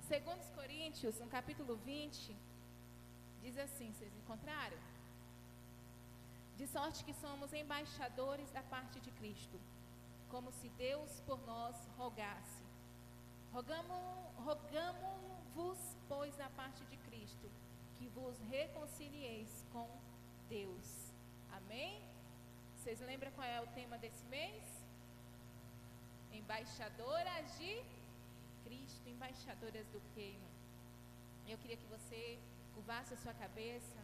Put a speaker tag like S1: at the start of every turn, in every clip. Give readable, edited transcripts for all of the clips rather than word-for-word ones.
S1: Segundo os Coríntios, no capítulo 20, diz assim, vocês encontraram? De sorte que somos embaixadores da parte de Cristo, como se Deus por nós rogasse. Rogamo-vos, pois, da parte de Cristo, que vos reconcilieis com Deus. Amém? Vocês lembram qual é o tema desse mês? Embaixadoras de Cristo, embaixadoras do reino. Eu queria que você curvasse a sua cabeça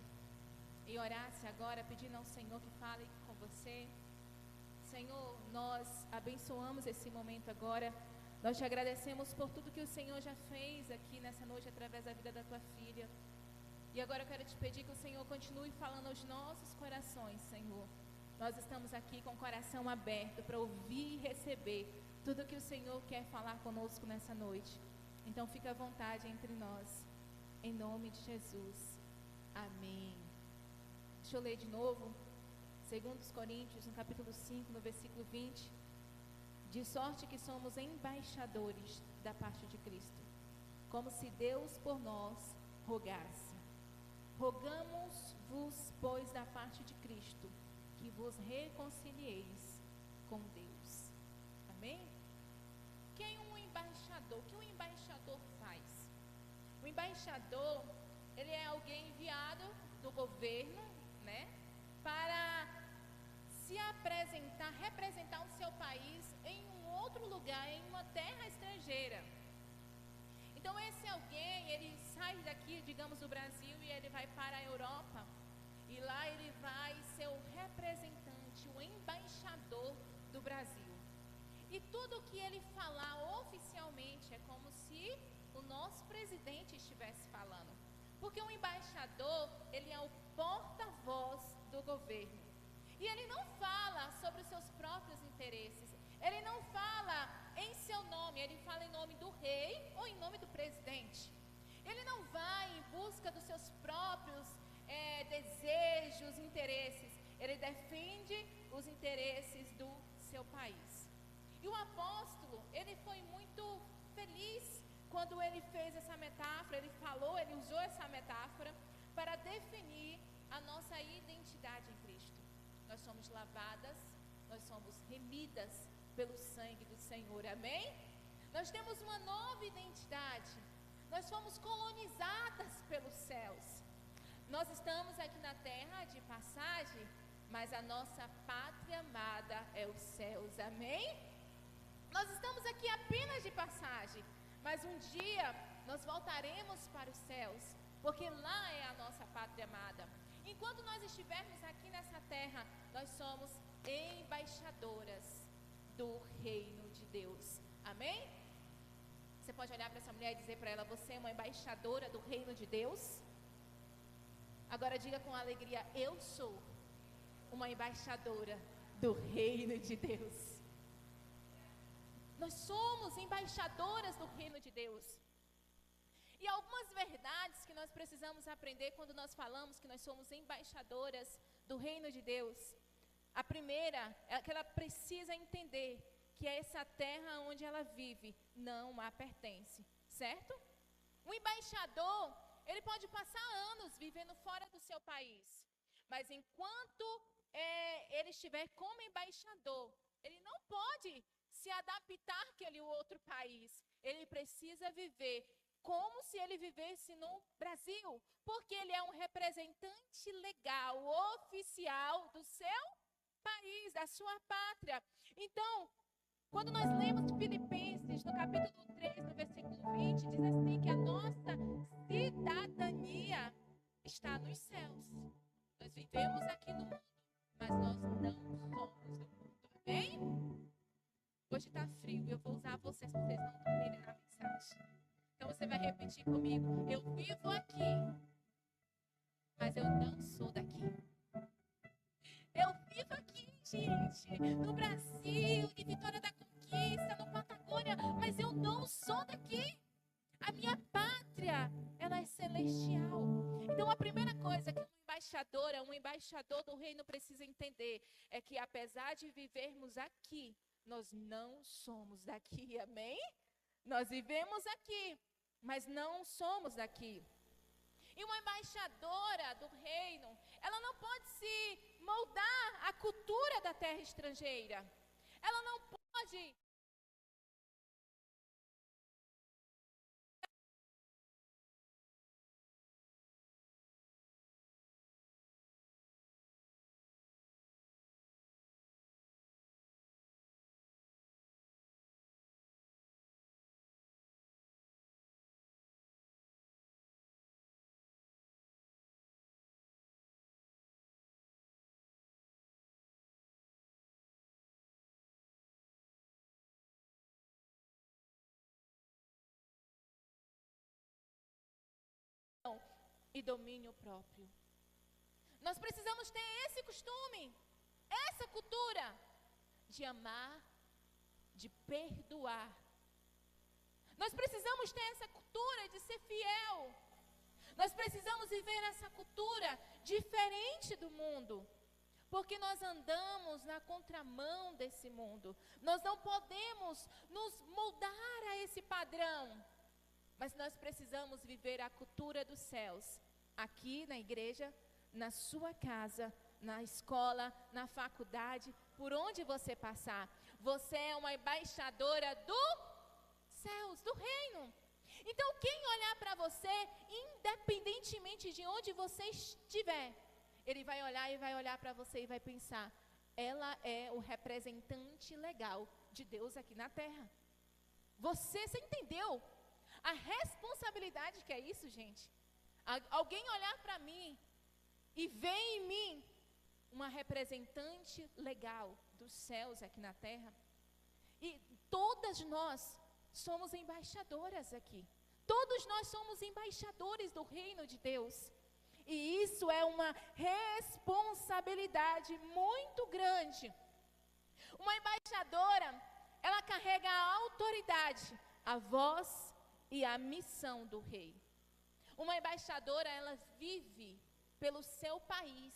S1: e orasse agora, pedindo ao Senhor que fale com você. Senhor, nós abençoamos esse momento agora. Nós te agradecemos por tudo que o Senhor já fez aqui nessa noite através da vida da tua filha. E agora eu quero te pedir que o Senhor continue falando aos nossos corações, Senhor. Nós estamos aqui com o coração aberto para ouvir e receber tudo que o Senhor quer falar conosco nessa noite. Então fica à vontade entre nós, em nome de Jesus. Amém. Deixa eu ler de novo, 2 Coríntios, no capítulo 5, no versículo 20. De sorte que somos embaixadores da parte de Cristo, como se Deus por nós rogasse. Rogamos-vos, pois, da parte de Cristo, que vos reconcilieis com Deus. Amém? Quem é um embaixador? O que um embaixador faz? O embaixador, ele é alguém enviado do governo, né, para se apresentar, representar o seu país em um outro lugar, em uma terra estrangeira. Então esse alguém, ele sai daqui, digamos, do Brasil, e ele vai para a Europa, e lá ele vai ser o representante, o embaixador do Brasil. E tudo que ele falar oficialmente é como se o nosso presidente estivesse falando. Porque o embaixador, ele é o porta-voz do governo. E ele não fala sobre os seus próprios interesses. Ele não fala em seu nome, ele fala em nome do rei ou em nome do presidente. Ele não vai em busca dos seus próprios desejos, interesses. Ele defende os interesses do seu país. E o apóstolo, ele foi muito feliz quando ele fez essa metáfora, ele usou essa metáfora para definir a nossa identidade em Cristo. Nós somos lavadas, nós somos remidas pelo sangue do Senhor, amém? Nós temos uma nova identidade, nós fomos colonizadas pelos céus. Nós estamos aqui na terra de passagem, mas a nossa pátria amada é os céus, amém? Nós estamos aqui apenas de passagem, mas um dia nós voltaremos para os céus, porque lá é a nossa pátria amada. Enquanto nós estivermos aqui nessa terra, nós somos embaixadoras do reino de Deus. Amém? Você pode olhar para essa mulher e dizer para ela: você é uma embaixadora do reino de Deus? Agora diga com alegria: eu sou uma embaixadora do reino de Deus. Nós somos embaixadoras do reino de Deus. E algumas verdades que nós precisamos aprender quando nós falamos que nós somos embaixadoras do reino de Deus. A primeira é que ela precisa entender que essa terra onde ela vive não a pertence, certo? Um embaixador, ele pode passar anos vivendo fora do seu país, mas enquanto ele estiver como embaixador, ele não pode se adaptar àquele outro país. Ele precisa viver como se ele vivesse no Brasil, porque ele é um representante legal, oficial do seu país, da sua pátria. Então, quando nós lemos Filipenses, no capítulo 3, no versículo 20, diz assim que a nossa cidadania está nos céus. Nós vivemos aqui no mundo, mas nós não somos do mundo, amém? Hoje está frio e eu vou usar vocês para vocês não dormirem na mensagem. Então você vai repetir comigo: eu vivo aqui, mas eu não sou daqui. Eu vivo aqui, gente, no Brasil, de Vitória da Conquista, no Patagônia, mas eu não sou daqui. A minha pátria, ela é celestial. Então a primeira coisa que um embaixador do reino precisa entender é que apesar de vivermos aqui, nós não somos daqui, amém? Nós vivemos aqui, mas não somos daqui. E uma embaixadora do reino, ela não pode se moldar à cultura da terra estrangeira. Ela não pode e domínio próprio. Nós precisamos ter esse costume, essa cultura de amar, de perdoar. Nós precisamos ter essa cultura de ser fiel. Nós precisamos viver essa cultura diferente do mundo, porque nós andamos na contramão desse mundo. Nós não podemos nos moldar a esse padrão, mas nós precisamos viver a cultura dos céus, aqui na igreja, na sua casa, na escola, na faculdade, por onde você passar. Você é uma embaixadora dos céus, do reino. Então, quem olhar para você, independentemente de onde você estiver, ele vai olhar e vai olhar para você e vai pensar: ela é o representante legal de Deus aqui na terra. Você entendeu a responsabilidade que é isso, gente? Alguém olhar para mim e ver em mim uma representante legal dos céus aqui na terra. E todas nós somos embaixadoras aqui. Todos nós somos embaixadores do reino de Deus. E isso é uma responsabilidade muito grande. Uma embaixadora, ela carrega a autoridade, a voz e a missão do rei. Uma embaixadora, ela vive pelo seu país.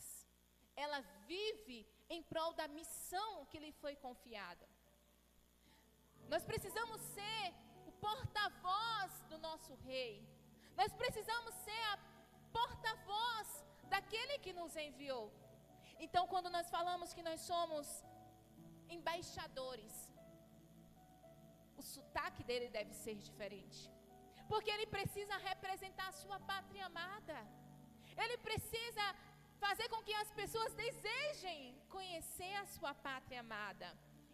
S1: Ela vive em prol da missão que lhe foi confiada. Nós precisamos ser o porta-voz do nosso rei. Nós precisamos ser a porta-voz daquele que nos enviou. Então, quando nós falamos que nós somos embaixadores, o sotaque dele deve ser diferente, porque ele precisa representar a sua pátria amada. Ele precisa fazer com que as pessoas desejem conhecer a sua pátria amada.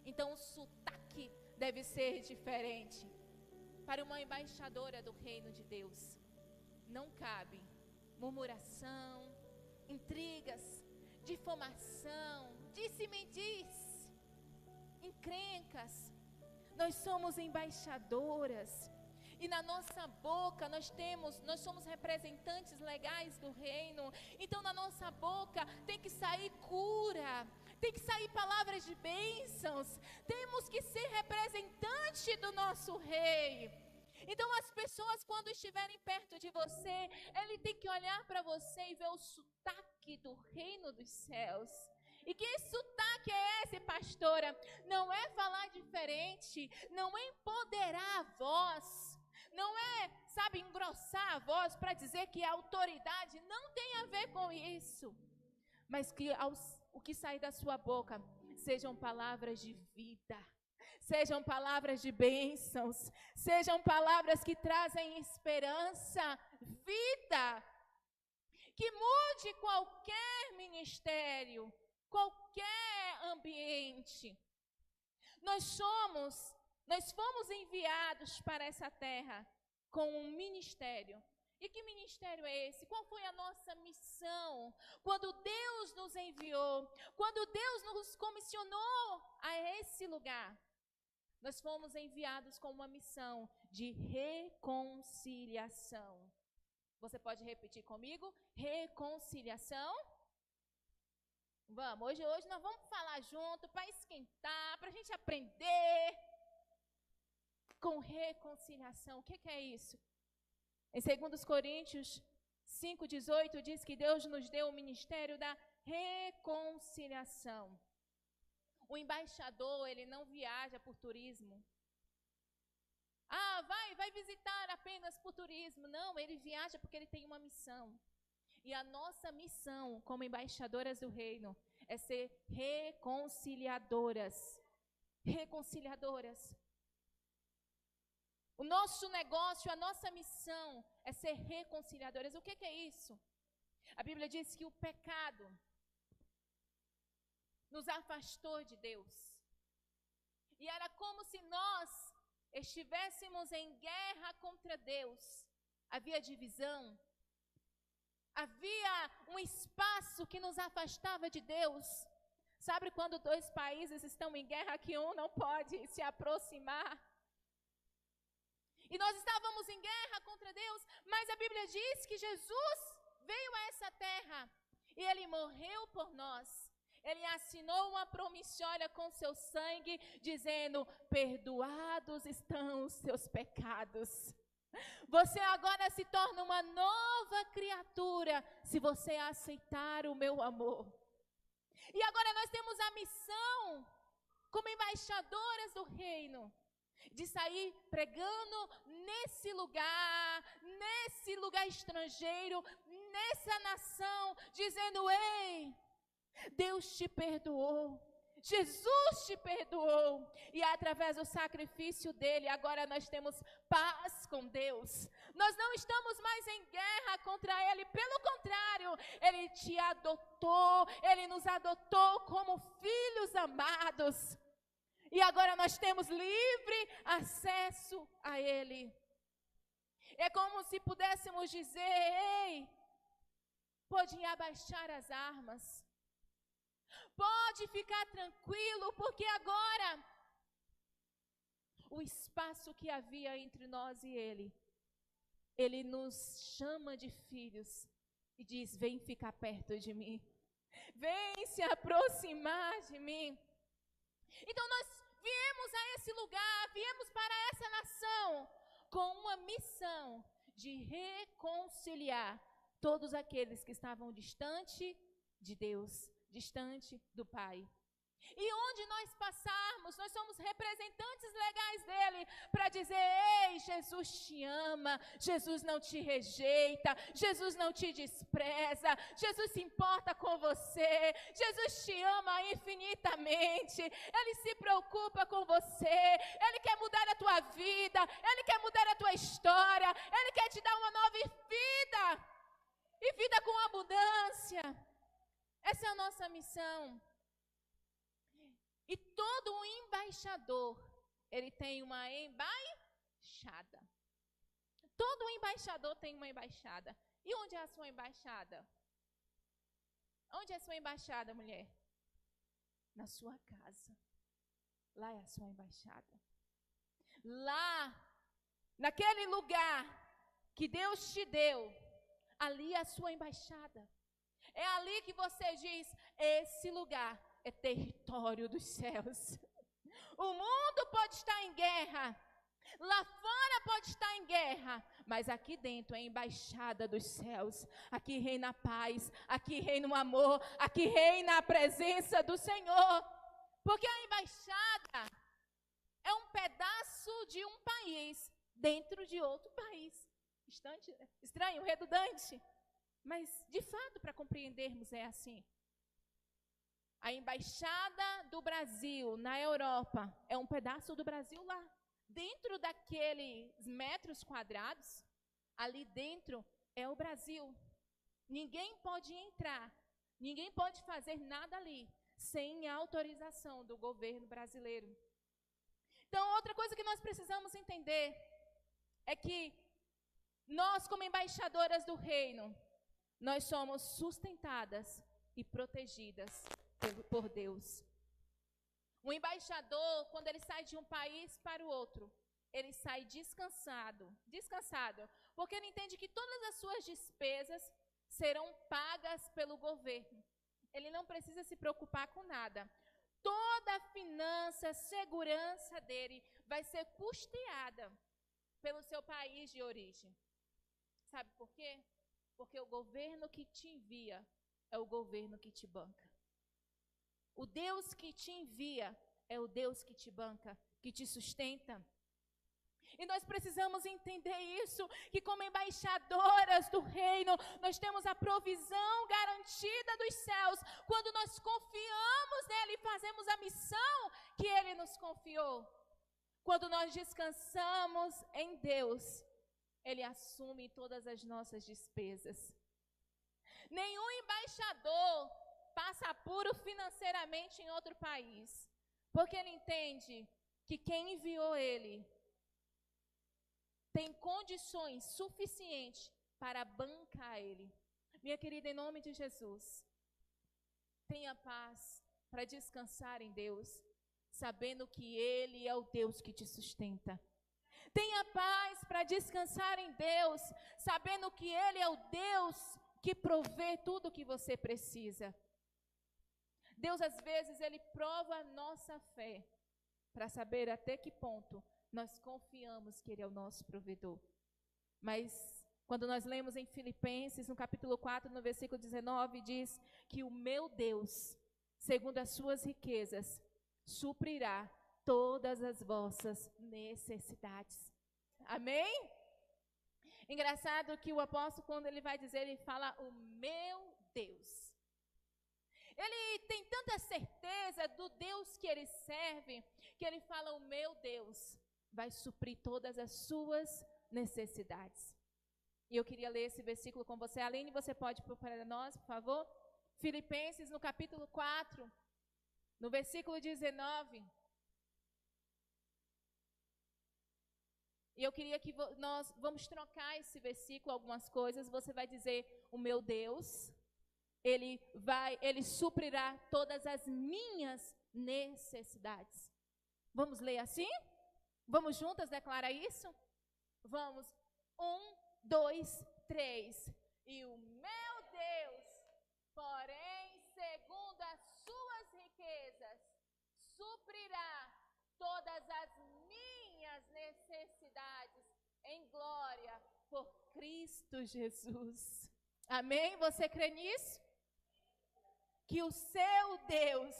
S1: Então, o sotaque deve ser diferente. Para uma embaixadora do reino de Deus, não cabe murmuração, intrigas, difamação, disse-me-diz, encrencas. Nós somos embaixadoras. E na nossa boca nós somos representantes legais do reino. Então na nossa boca tem que sair cura, tem que sair palavras de bênçãos. Temos que ser representante do nosso rei. Então as pessoas, quando estiverem perto de você, ele tem que olhar para você e ver o sotaque do reino dos céus. E que sotaque é esse, pastora? Não é falar diferente, não é empoderar a voz, não é, engrossar a voz para dizer que a autoridade não tem a ver com isso. Mas que o que sair da sua boca sejam palavras de vida, sejam palavras de bênçãos, sejam palavras que trazem esperança, vida, que mude qualquer ministério, qualquer ambiente. Nós fomos enviados para essa terra com um ministério. E que ministério é esse? Qual foi a nossa missão? Quando Deus nos enviou, quando Deus nos comissionou a esse lugar, nós fomos enviados com uma missão de reconciliação. Você pode repetir comigo? Reconciliação. Vamos, hoje nós vamos falar junto para esquentar, para a gente aprender. Com reconciliação, o que é isso? Em 2 Coríntios 5,18 diz que Deus nos deu o ministério da reconciliação. O embaixador, ele não viaja por turismo. Vai visitar apenas por turismo. Não, ele viaja porque ele tem uma missão. E a nossa missão como embaixadoras do reino é ser reconciliadoras. Reconciliadoras. O nosso negócio, a nossa missão é ser reconciliadoras. O que é isso? A Bíblia diz que o pecado nos afastou de Deus. E era como se nós estivéssemos em guerra contra Deus. Havia divisão. Havia um espaço que nos afastava de Deus. Sabe quando dois países estão em guerra que um não pode se aproximar? E nós estávamos em guerra contra Deus, mas a Bíblia diz que Jesus veio a essa terra e Ele morreu por nós. Ele assinou uma promissória com seu sangue, dizendo: perdoados estão os seus pecados. Você agora se torna uma nova criatura, se você aceitar o meu amor. E agora nós temos a missão, como embaixadoras do reino, de sair pregando nesse lugar estrangeiro, nessa nação, dizendo: ei, Deus te perdoou, Jesus te perdoou, e através do sacrifício dele, agora nós temos paz com Deus. Nós não estamos mais em guerra contra ele, pelo contrário, ele te adotou, ele nos adotou como filhos amados. E agora nós temos livre acesso a ele. É como se pudéssemos dizer: ei, pode abaixar as armas. Pode ficar tranquilo, porque agora o espaço que havia entre nós e ele nos chama de filhos e diz: vem ficar perto de mim, vem se aproximar de mim. Então nós viemos a esse lugar, viemos para essa nação com uma missão de reconciliar todos aqueles que estavam distante de Deus, distante do Pai. E onde nós passarmos, nós somos representantes legais dele, para dizer: ei, Jesus te ama, Jesus não te rejeita, Jesus não te despreza, Jesus se importa com você, Jesus te ama infinitamente, ele se preocupa com você, ele quer mudar a tua vida, ele quer mudar a tua história, ele quer te dar uma nova vida, e vida com abundância. Essa é a nossa missão. E todo embaixador, ele tem uma embaixada. Todo embaixador tem uma embaixada. E onde é a sua embaixada? Onde é a sua embaixada, mulher? Na sua casa. Lá é a sua embaixada. Lá, naquele lugar que Deus te deu, ali é a sua embaixada. É ali que você diz: esse lugar é território dos céus. O mundo pode estar em guerra, lá fora pode estar em guerra, mas aqui dentro é a embaixada dos céus. Aqui reina a paz, aqui reina o amor, aqui reina a presença do Senhor. Porque a embaixada é um pedaço de um país dentro de outro país. Estranho, redundante, mas de fato, para compreendermos, é assim. A embaixada do Brasil na Europa é um pedaço do Brasil lá. Dentro daqueles metros quadrados, ali dentro é o Brasil. Ninguém pode entrar, ninguém pode fazer nada ali sem a autorização do governo brasileiro. Então, outra coisa que nós precisamos entender é que nós, como embaixadoras do reino, nós somos sustentadas e protegidas por Deus. Um embaixador, quando ele sai de um país para o outro, ele sai descansado, porque ele entende que todas as suas despesas serão pagas pelo governo. Ele não precisa se preocupar com nada. Toda a finança, segurança dele vai ser custeada pelo seu país de origem. Sabe por quê? Porque o governo que te envia é o governo que te banca. O Deus que te envia é o Deus que te banca, que te sustenta. E nós precisamos entender isso, que como embaixadoras do reino, nós temos a provisão garantida dos céus, quando nós confiamos nele e fazemos a missão que ele nos confiou. Quando nós descansamos em Deus, ele assume todas as nossas despesas. Nenhum embaixador passa apuro financeiramente em outro país, porque ele entende que quem enviou ele tem condições suficientes para bancar ele. Minha querida, em nome de Jesus, tenha paz para descansar em Deus, sabendo que ele é o Deus que te sustenta. Tenha paz para descansar em Deus, sabendo que ele é o Deus que provê tudo o que você precisa. Deus, às vezes, ele prova a nossa fé para saber até que ponto nós confiamos que ele é o nosso provedor. Mas quando nós lemos em Filipenses, no capítulo 4, no versículo 19, diz que o meu Deus, segundo as suas riquezas, suprirá todas as vossas necessidades. Amém? Engraçado que o apóstolo, quando ele vai dizer, ele fala o meu Deus. Ele tem tanta certeza do Deus que ele serve, que ele fala, o meu Deus vai suprir todas as suas necessidades. E eu queria ler esse versículo com você. Aline, você pode pôr para nós, por favor? Filipenses, no capítulo 4, no versículo 19. E eu queria que nós vamos trocar esse versículo, algumas coisas. Você vai dizer, o meu Deus, ele suprirá todas as minhas necessidades. Vamos ler assim? Vamos juntas declarar isso? Vamos. 1, 2, 3. E o meu Deus, porém, segundo as suas riquezas, suprirá todas as minhas necessidades em glória por Cristo Jesus. Amém? Você crê nisso? Que o seu Deus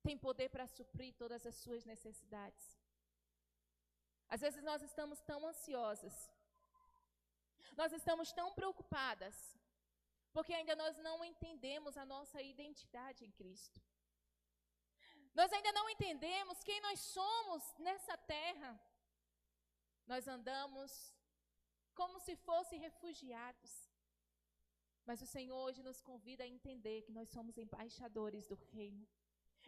S1: tem poder para suprir todas as suas necessidades. Às vezes nós estamos tão ansiosas, nós estamos tão preocupadas, porque ainda nós não entendemos a nossa identidade em Cristo. Nós ainda não entendemos quem nós somos nessa terra. Nós andamos como se fossem refugiados. Mas o Senhor hoje nos convida a entender que nós somos embaixadores do reino.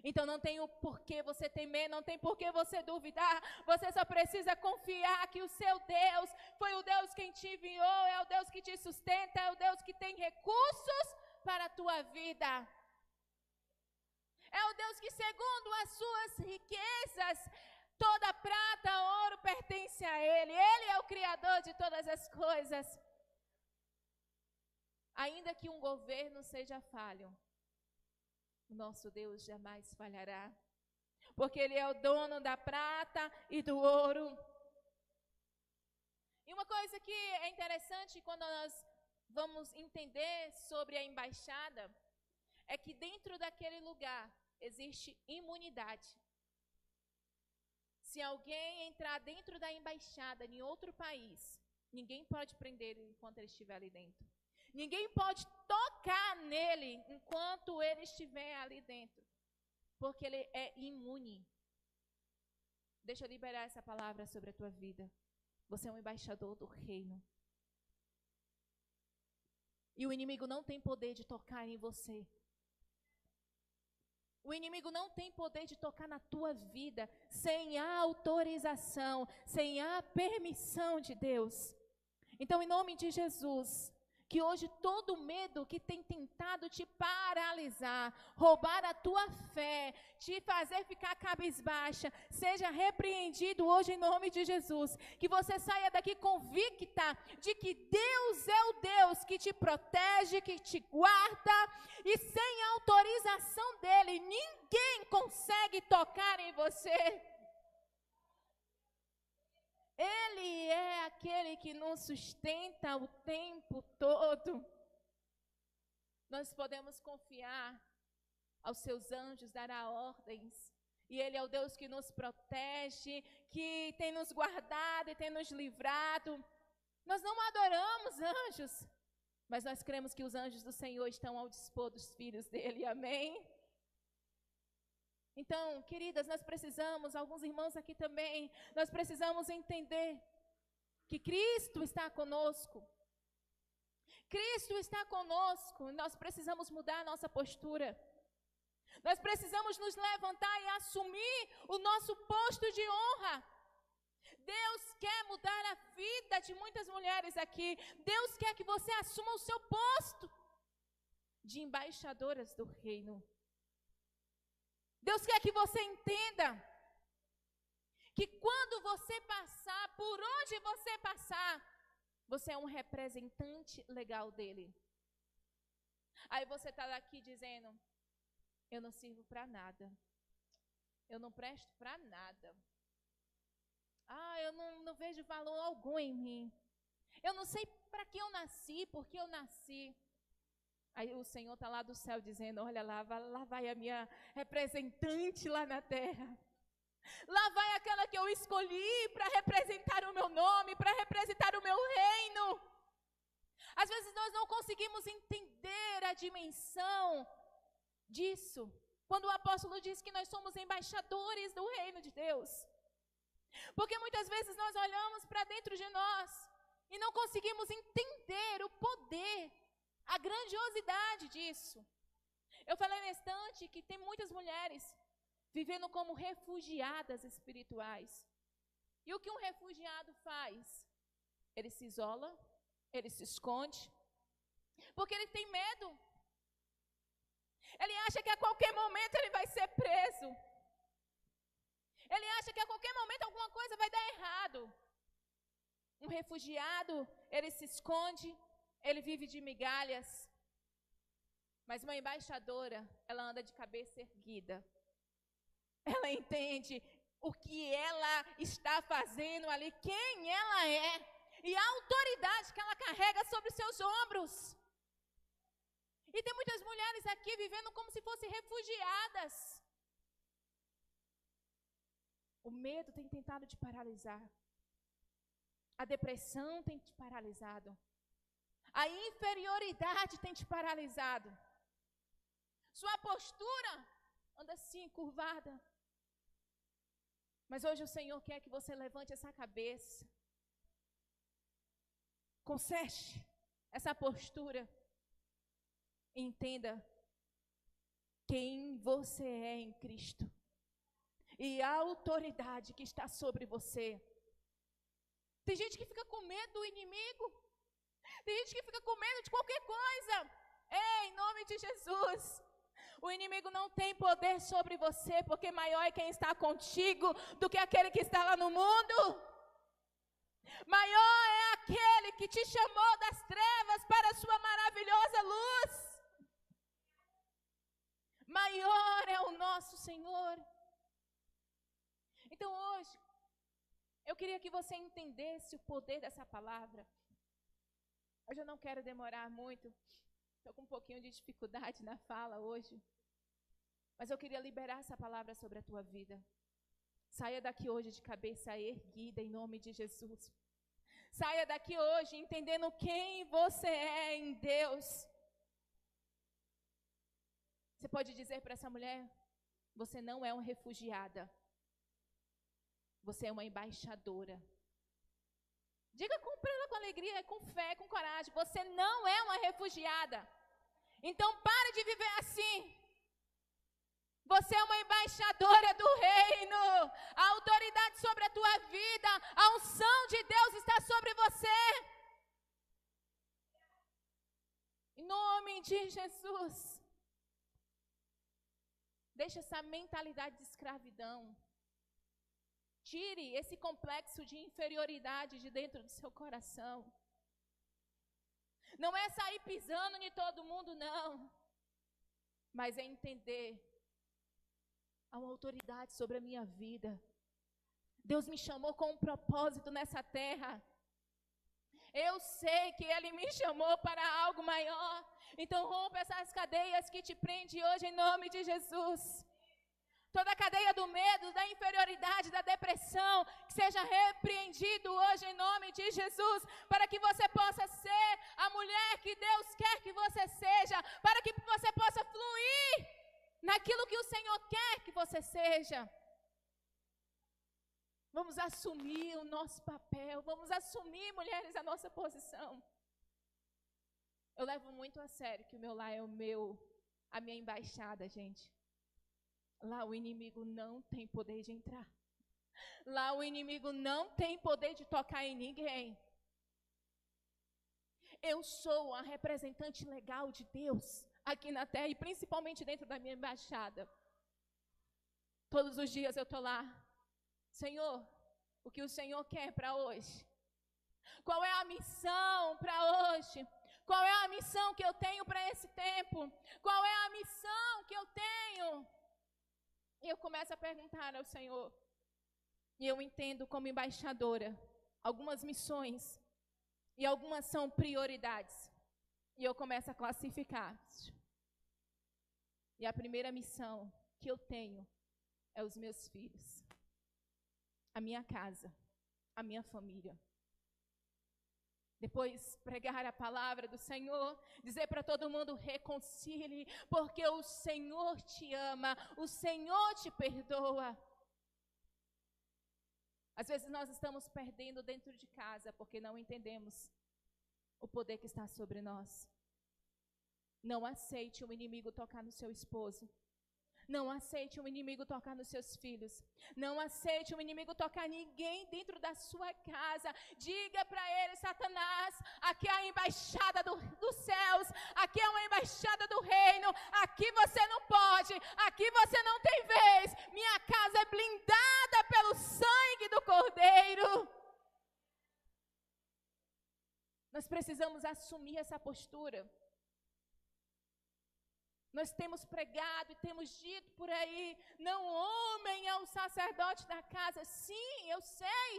S1: Então não tem o porquê você temer, não tem porquê você duvidar. Você só precisa confiar que o seu Deus foi o Deus quem te enviou, é o Deus que te sustenta, é o Deus que tem recursos para a tua vida. É o Deus que, segundo as suas riquezas, toda prata, ouro pertence a Ele. Ele é o Criador de todas as coisas. Ainda que um governo seja falho, o nosso Deus jamais falhará, porque Ele é o dono da prata e do ouro. E uma coisa que é interessante quando nós vamos entender sobre a embaixada, é que dentro daquele lugar existe imunidade. Se alguém entrar dentro da embaixada em outro país, ninguém pode prender ele enquanto ele estiver ali dentro. Ninguém pode tocar nele enquanto ele estiver ali dentro, porque ele é imune. Deixa eu liberar essa palavra sobre a tua vida. Você é um embaixador do reino. E o inimigo não tem poder de tocar em você. O inimigo não tem poder de tocar na tua vida sem a autorização, sem a permissão de Deus. Então, em nome de Jesus, que hoje todo medo que tem tentado te paralisar, roubar a tua fé, te fazer ficar cabisbaixa, seja repreendido hoje em nome de Jesus. Que você saia daqui convicta de que Deus é o Deus que te protege, que te guarda, e sem a autorização dele, ninguém consegue tocar em você. Ele é aquele que nos sustenta o tempo todo. Nós podemos confiar aos seus anjos, dará ordens, E Ele é o Deus que nos protege, que tem nos guardado e tem nos livrado. Nós não adoramos anjos, mas nós cremos que os anjos do Senhor estão ao dispor dos filhos dele, amém? Então, queridas, nós precisamos, alguns irmãos aqui também, nós precisamos entender que Cristo está conosco. Cristo está conosco, nós precisamos mudar a nossa postura. Nós precisamos nos levantar e assumir o nosso posto de honra. Deus quer mudar a vida de muitas mulheres aqui. Deus quer que você assuma o seu posto de embaixadoras do reino. Deus quer que você entenda que quando você passar, por onde você passar, você é um representante legal dele. Aí você está aqui dizendo, eu não sirvo para nada. Eu não presto para nada. Eu não vejo valor algum em mim. Eu não sei para que eu nasci, por que eu nasci. Aí o Senhor está lá do céu dizendo, olha lá vai a minha representante lá na terra. Lá vai aquela que eu escolhi para representar o meu nome, para representar o meu reino. Às vezes nós não conseguimos entender a dimensão disso. Quando o apóstolo diz que nós somos embaixadores do reino de Deus. Porque muitas vezes nós olhamos para dentro de nós e não conseguimos entender o poder, a grandiosidade disso. Eu falei na estante que tem muitas mulheres vivendo como refugiadas espirituais. E o que um refugiado faz? Ele se isola, ele se esconde, porque ele tem medo. Ele acha que a qualquer momento ele vai ser preso. Ele acha que a qualquer momento alguma coisa vai dar errado. Um refugiado, ele se esconde, ele vive de migalhas. Mas uma embaixadora, ela anda de cabeça erguida. Ela entende o que ela está fazendo ali, quem ela é, e a autoridade que ela carrega sobre os seus ombros. E tem muitas mulheres aqui vivendo como se fossem refugiadas. O medo tem tentado te paralisar. A depressão tem te paralisado. A inferioridade tem te paralisado. Sua postura anda assim, curvada. Mas hoje o Senhor quer que você levante essa cabeça. Conserte essa postura. E entenda quem você é em Cristo. E a autoridade que está sobre você. Tem gente que fica com medo do inimigo. Tem gente que fica com medo de qualquer coisa. Em nome de Jesus. O inimigo não tem poder sobre você, porque maior é quem está contigo do que aquele que está lá no mundo. Maior é aquele que te chamou das trevas para a sua maravilhosa luz. Maior é o nosso Senhor. Então hoje, eu queria que você entendesse o poder dessa palavra. Hoje eu não quero demorar muito. Estou com um pouquinho de dificuldade na fala hoje. Mas eu queria liberar essa palavra sobre a tua vida. Saia daqui hoje de cabeça erguida em nome de Jesus. Saia daqui hoje entendendo quem você é em Deus. Você pode dizer para essa mulher, você não é uma refugiada. Você é uma embaixadora. Diga para ela com alegria, com fé, com coragem. Você não é uma refugiada. Então pare de viver assim. Você é uma embaixadora do reino. A autoridade sobre a tua vida, a unção de Deus está sobre você. Em nome de Jesus. Deixe essa mentalidade de escravidão. Tire esse complexo de inferioridade de dentro do seu coração. Não é sair pisando em todo mundo, não. Mas é entender. Há uma autoridade sobre a minha vida. Deus me chamou com um propósito nessa terra. Eu sei que Ele me chamou para algo maior. Então rompa essas cadeias que te prendem hoje em nome de Jesus. toda a cadeia do medo, da inferioridade, da depressão, que seja repreendido hoje em nome de Jesus, para que você possa ser a mulher que Deus quer que você seja, para que você possa fluir naquilo que o Senhor quer que você seja. Vamos assumir o nosso papel, vamos assumir, mulheres, a nossa posição. Eu levo muito a sério que o meu lar é a minha embaixada, gente. Lá o inimigo não tem poder de entrar. Lá o inimigo não tem poder de tocar em ninguém. Eu sou a representante legal de Deus aqui na terra e principalmente dentro da minha embaixada. Todos os dias eu estou lá. Senhor, o que o Senhor quer para hoje? Qual é a missão para hoje? Qual é a missão que eu tenho para esse tempo? Qual é a missão que eu tenho? E eu começo a perguntar ao Senhor. E eu entendo como embaixadora algumas missões. E algumas são prioridades. E eu começo a classificar. E a primeira missão que eu tenho é os meus filhos. A minha casa. A minha família. Depois pregar a palavra do Senhor, dizer para todo mundo, reconcilie, porque o Senhor te ama, o Senhor te perdoa. Às vezes nós estamos perdendo dentro de casa, porque não entendemos o poder que está sobre nós. Não aceite o inimigo tocar no seu esposo. Não aceite o inimigo tocar nos seus filhos. Não aceite o inimigo tocar ninguém dentro da sua casa. Diga para ele, Satanás, aqui é a embaixada dos céus. Aqui é uma embaixada do reino. Aqui você não pode. Aqui você não tem vez. Minha casa é blindada pelo sangue do Cordeiro. Nós precisamos assumir essa postura. Nós temos pregado e temos dito por aí, não, homem é o sacerdote da casa. Sim, eu sei.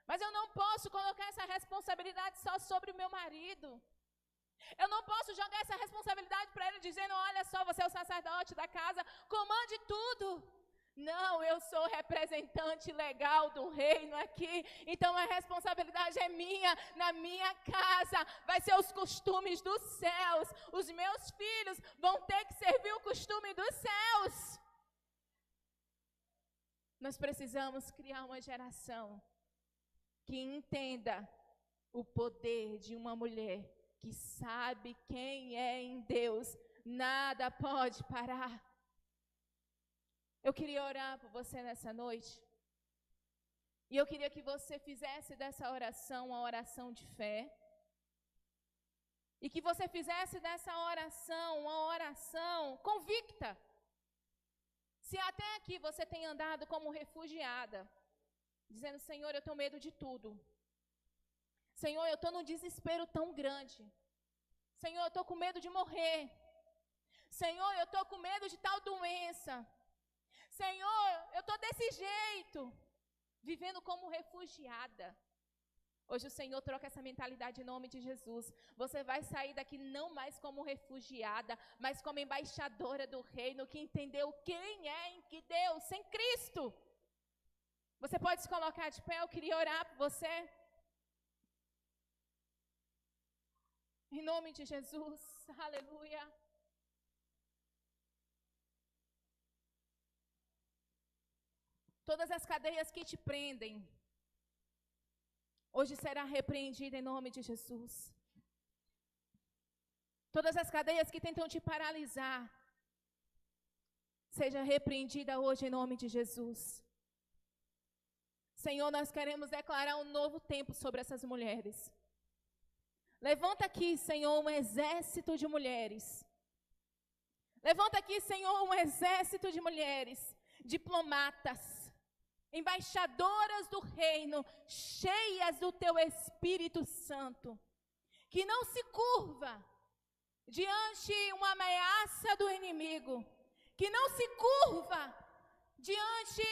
S1: Mas eu não posso colocar essa responsabilidade só sobre o meu marido. Eu não posso jogar essa responsabilidade para ele dizendo, olha só, você é o sacerdote da casa, comande tudo. Não, eu sou representante legal do reino aqui, então a responsabilidade é minha, na minha casa, vai ser os costumes dos céus, os meus filhos vão ter que servir o costume dos céus. Nós precisamos criar uma geração que entenda o poder de uma mulher que sabe quem é em Deus, nada pode parar. Eu queria orar por você nessa noite. E eu queria que você fizesse dessa oração uma oração de fé. E que você fizesse dessa oração uma oração convicta. Se até aqui você tem andado como refugiada, dizendo, Senhor, eu tenho medo de tudo. Senhor, eu estou num desespero tão grande. Senhor, eu estou com medo de morrer. Senhor, eu estou com medo de tal doença. Senhor, eu estou desse jeito, vivendo como refugiada. Hoje o Senhor troca essa mentalidade em nome de Jesus. Você vai sair daqui não mais como refugiada, mas como embaixadora do reino, que entendeu quem é em que Deus, em Cristo. Você pode se colocar de pé, eu queria orar por você. Em nome de Jesus, aleluia. Todas as cadeias que te prendem, hoje será repreendida em nome de Jesus. Todas as cadeias que tentam te paralisar, seja repreendida hoje em nome de Jesus. Senhor, nós queremos declarar um novo tempo sobre essas mulheres. Levanta aqui, Senhor, um exército de mulheres. Levanta aqui, Senhor, um exército de mulheres, diplomatas, embaixadoras do reino, cheias do teu Espírito Santo, que não se curva diante uma ameaça do inimigo, que não se curva diante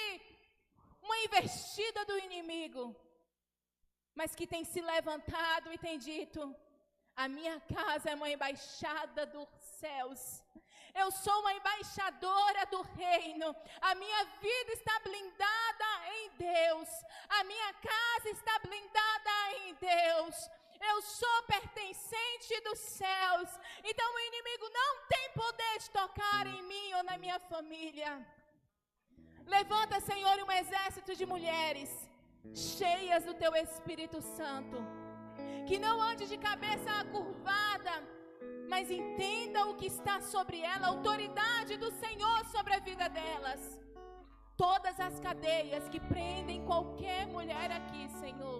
S1: uma investida do inimigo, mas que tem se levantado e tem dito, a minha casa é uma embaixada dos céus. Eu sou uma embaixadora do reino. A minha vida está blindada em Deus. A minha casa está blindada em Deus. Eu sou pertencente dos céus. Então o inimigo não tem poder de tocar em mim ou na minha família. Levanta, Senhor, um exército de mulheres cheias do Teu Espírito Santo, que não ande de cabeça curvada, mas entenda o que está sobre ela, a autoridade do Senhor sobre a vida delas. Todas as cadeias que prendem qualquer mulher aqui, Senhor,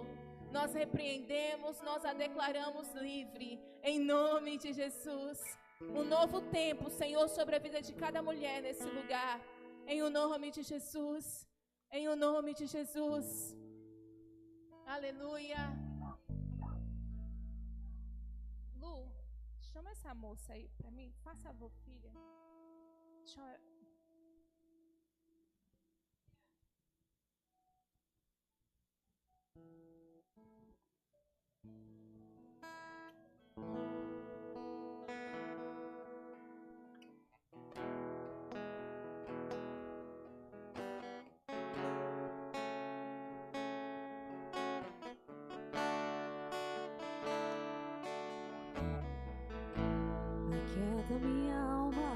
S1: nós repreendemos, nós a declaramos livre, em nome de Jesus. Um novo tempo, Senhor, sobre a vida de cada mulher nesse lugar, em o nome de Jesus, em o nome de Jesus. Aleluia. Lu, chama essa moça aí para mim, faça favor, filha. Deixa eu...
S2: Aquieta minha alma,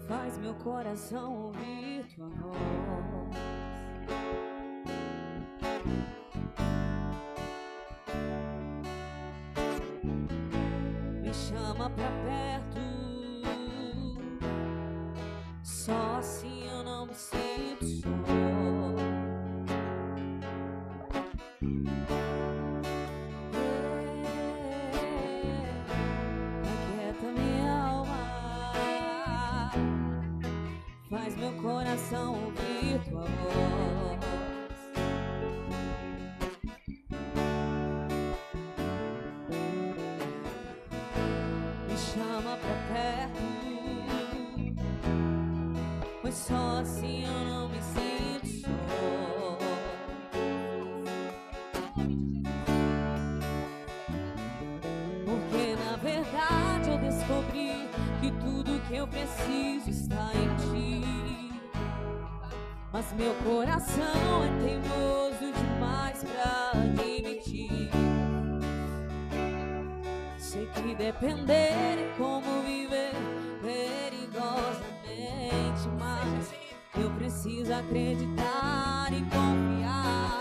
S2: faz meu coração ouvir tua voz. Me chama pra perto, só assim eu não me sinto só. Faz meu coração ouvir tua voz. Me chama pra perto, pois só assim eu não me sinto só. Porque na verdade eu descobri que tudo que eu preciso está em ti. Mas meu coração é teimoso demais pra admitir. Sei que depender é como viver perigosamente, mas eu preciso acreditar e confiar.